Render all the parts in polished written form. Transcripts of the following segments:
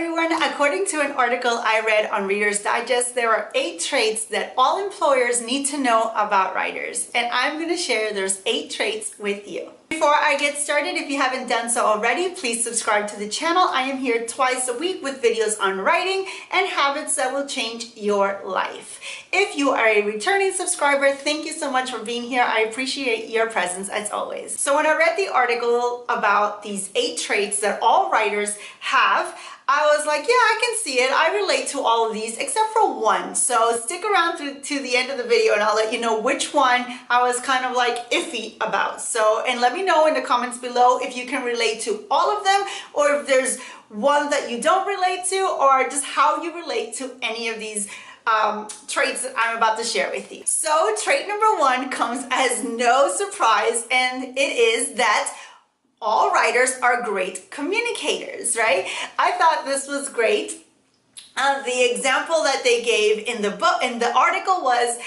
everyone. According to an article I read on Reader's Digest, there are 8 traits that all employers need to know about writers. And I'm going to share those 8 traits with you. Before I get started, if you haven't done so already, please subscribe to the channel. I am here twice a week with videos on writing and habits that will change your life. If you are a returning subscriber, thank you so much for being here. I appreciate your presence as always. So when I read the article about these 8 traits that all writers have, I was like, yeah, I can see it. I relate to all of these except for one. So stick around to the end of the video and I'll let you know which one I was kind of like iffy about. So, and let me know in the comments below if you can relate to all of them or if there's one that you don't relate to or just how you relate to any of these traits that I'm about to share with you. So trait number 1 comes as no surprise, and it is that all writers are great communicators, right? I thought this was great. The example that they gave in the article was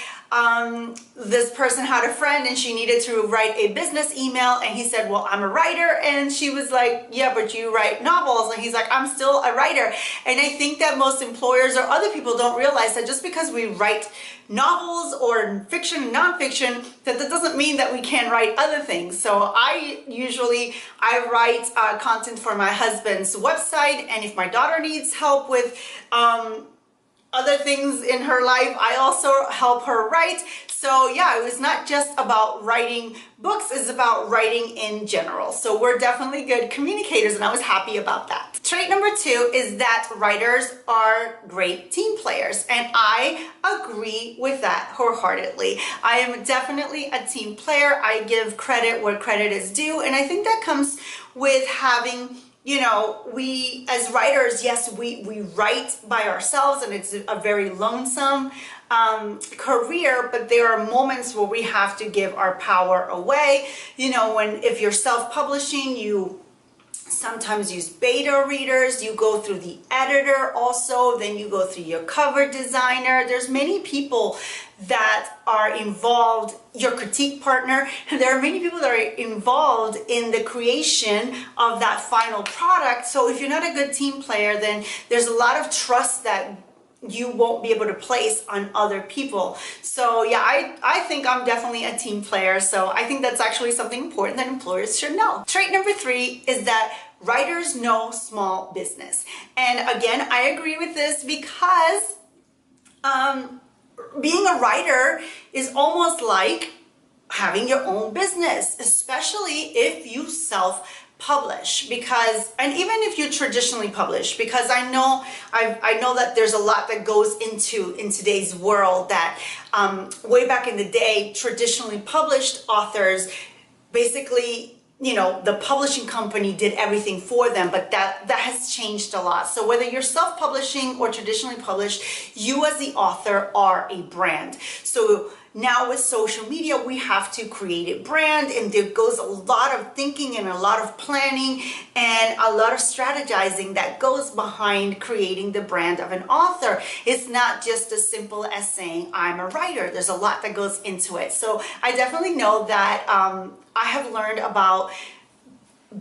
this person had a friend and she needed to write a business email, and he said, well, I'm a writer. And she was like, yeah, but you write novels. And he's like, I'm still a writer. And I think that most employers or other people don't realize that just because we write novels or fiction and nonfiction, that doesn't mean that we can't write other things. So I write content for my husband's website, and if my daughter needs help with other things in her life, I also help her write. So yeah, it was not just about writing books, it's about writing in general. So we're definitely good communicators, and I was happy about that. Trait number 2 is that writers are great team players, and I agree with that wholeheartedly. I am definitely a team player. I give credit where credit is due, and I think that comes with having, you know, we as writers, yes, we write by ourselves, and it's a very lonesome career, but there are moments where we have to give our power away. You know, if you're self-publishing, you sometimes use beta readers, you go through the editor also, then you go through your cover designer. There's many people that are involved, your critique partner, and there are many people that are involved in the creation of that final product. So if you're not a good team player, then there's a lot of trust that you won't be able to place on other people. So yeah, I think I'm definitely a team player. So I think that's actually something important that employers should know. Trait number 3 is that writers know small business. And again, I agree with this because being a writer is almost like having your own business, especially if you self-publish, because, and even if you traditionally publish, because I know that there's a lot that goes in today's world that way back in the day, traditionally published authors basically, you know, the publishing company did everything for them, but that has changed a lot. So whether you're self-publishing or traditionally published, you as the author are a brand. So now with social media, we have to create a brand, and there goes a lot of thinking and a lot of planning and a lot of strategizing that goes behind creating the brand of an author. It's not just as simple as saying, I'm a writer. There's a lot that goes into it. So I definitely know that I have learned about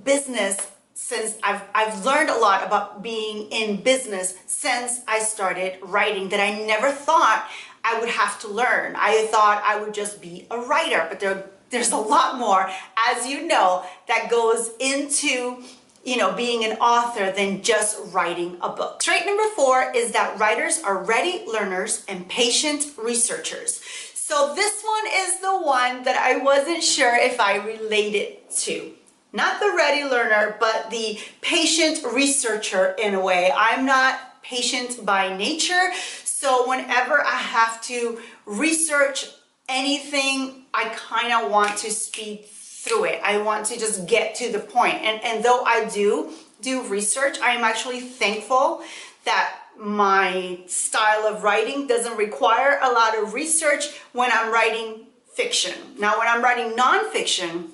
business since I've learned a lot about being in business since I started writing that I never thought I would have to learn. I thought I would just be a writer, but there's a lot more, as you know, that goes into, you know, being an author than just writing a book. Trait number 4 is that writers are ready learners and patient researchers. So this one is the one that I wasn't sure if I related to. Not the ready learner, but the patient researcher in a way. I'm not patient by nature, so whenever I have to research anything, I kind of want to speed through it. I want to just get to the point. And though I do research, I am actually thankful that my style of writing doesn't require a lot of research when I'm writing fiction. Now, when I'm writing nonfiction,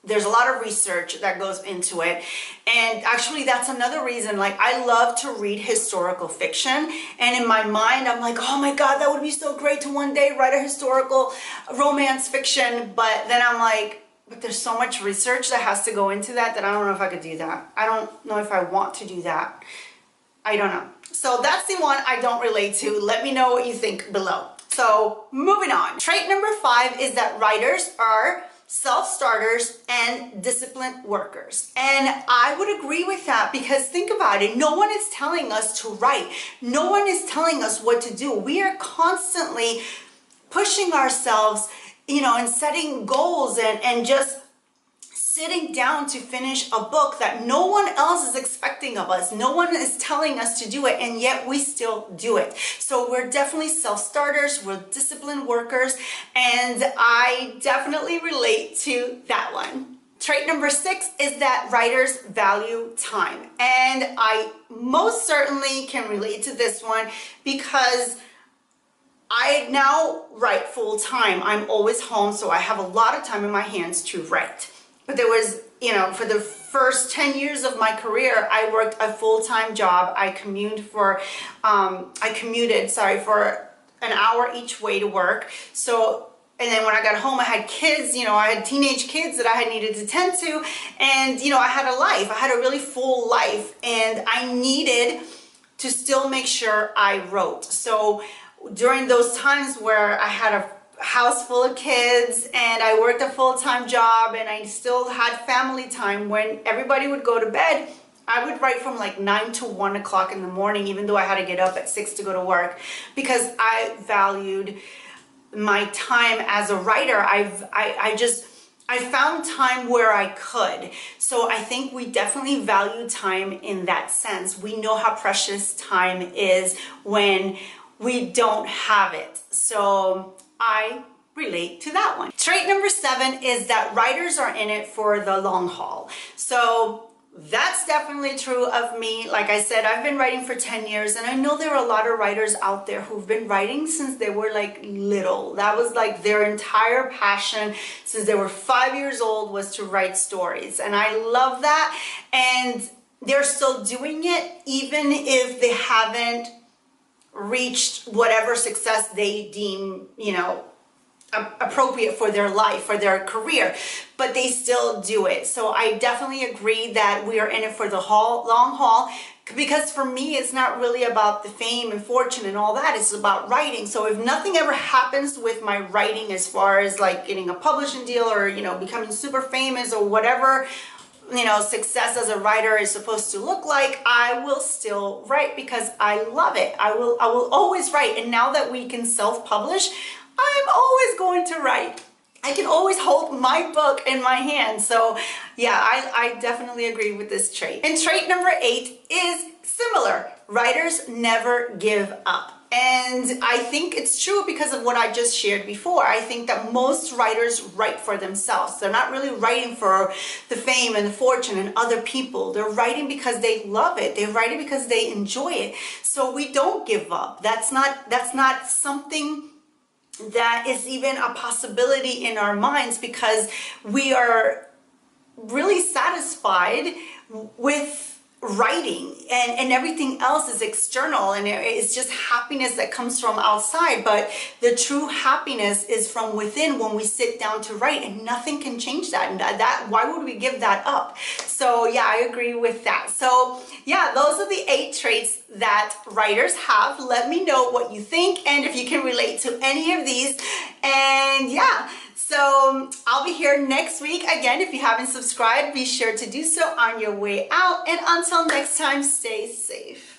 there's a lot of research that goes into it. And actually that's another reason, like, I love to read historical fiction. And in my mind, I'm like, oh my God, that would be so great to one day write a historical romance fiction. But then I'm like, but there's so much research that has to go into that I don't know if I could do that. I don't know if I want to do that. I don't know. So that's the one I don't relate to. Let me know what you think below. So moving on. Trait number 5 is that writers are self-starters and disciplined workers. And I would agree with that, because think about it. No one is telling us to write. No one is telling us what to do. We are constantly pushing ourselves, and setting goals and just sitting down to finish a book that no one else is expecting of us. No one is telling us to do it, and yet we still do it. So we're definitely self-starters, we're disciplined workers, and I definitely relate to that one. Trait number 6 is that writers value time. And I most certainly can relate to this one, because I now write full time. I'm always home, so I have a lot of time in my hands to write. But there was, for the first 10 years of my career, I worked a full-time job. I commuted for an hour each way to work. So, and then when I got home, I had kids, I had teenage kids that I had needed to tend to. And, I had a life. I had a really full life, and I needed to still make sure I wrote. So during those times where I had a house full of kids and I worked a full-time job and I still had family time, when everybody would go to bed, I would write from like 9 to 1 o'clock in the morning, even though I had to get up at 6 to go to work, because I valued my time as a writer. I found time where I could. So I think we definitely value time in that sense. We know how precious time is when we don't have it. So I relate to that one. Trait number 7 is that writers are in it for the long haul. So that's definitely true of me. Like I said, I've been writing for 10 years, and I know there are a lot of writers out there who've been writing since they were like little. That was like their entire passion since they were 5 years old, was to write stories. And I love that. And they're still doing it, even if they haven't reached whatever success they deem, appropriate for their life, for their career, but they still do it. So I definitely agree that we are in it for the long haul, because for me, it's not really about the fame and fortune and all that. It's about writing. So if nothing ever happens with my writing, as far as like getting a publishing deal or, becoming super famous or whatever, success as a writer is supposed to look like, I will still write, because I love it. I will always write. And now that we can self-publish, I'm always going to write. I can always hold my book in my hand. So yeah, I definitely agree with this trait. And trait number 8 is similar. Writers never give up. And I think it's true because of what I just shared before. I think that most writers write for themselves. They're not really writing for the fame and the fortune and other people. They're writing because they love it. They're writing because they enjoy it. So we don't give up. That's not something that is even a possibility in our minds, because we are really satisfied with writing, and everything else is external, and it's just happiness that comes from outside. But the true happiness is from within when we sit down to write, and nothing can change that. And that why would we give that up? So yeah, I agree with that. So yeah, those are the 8 traits that writers have. Let me know what you think, and if you can relate to any of these. And yeah, so I'll be here next week. Again, if you haven't subscribed, be sure to do so on your way out. And until next time, stay safe.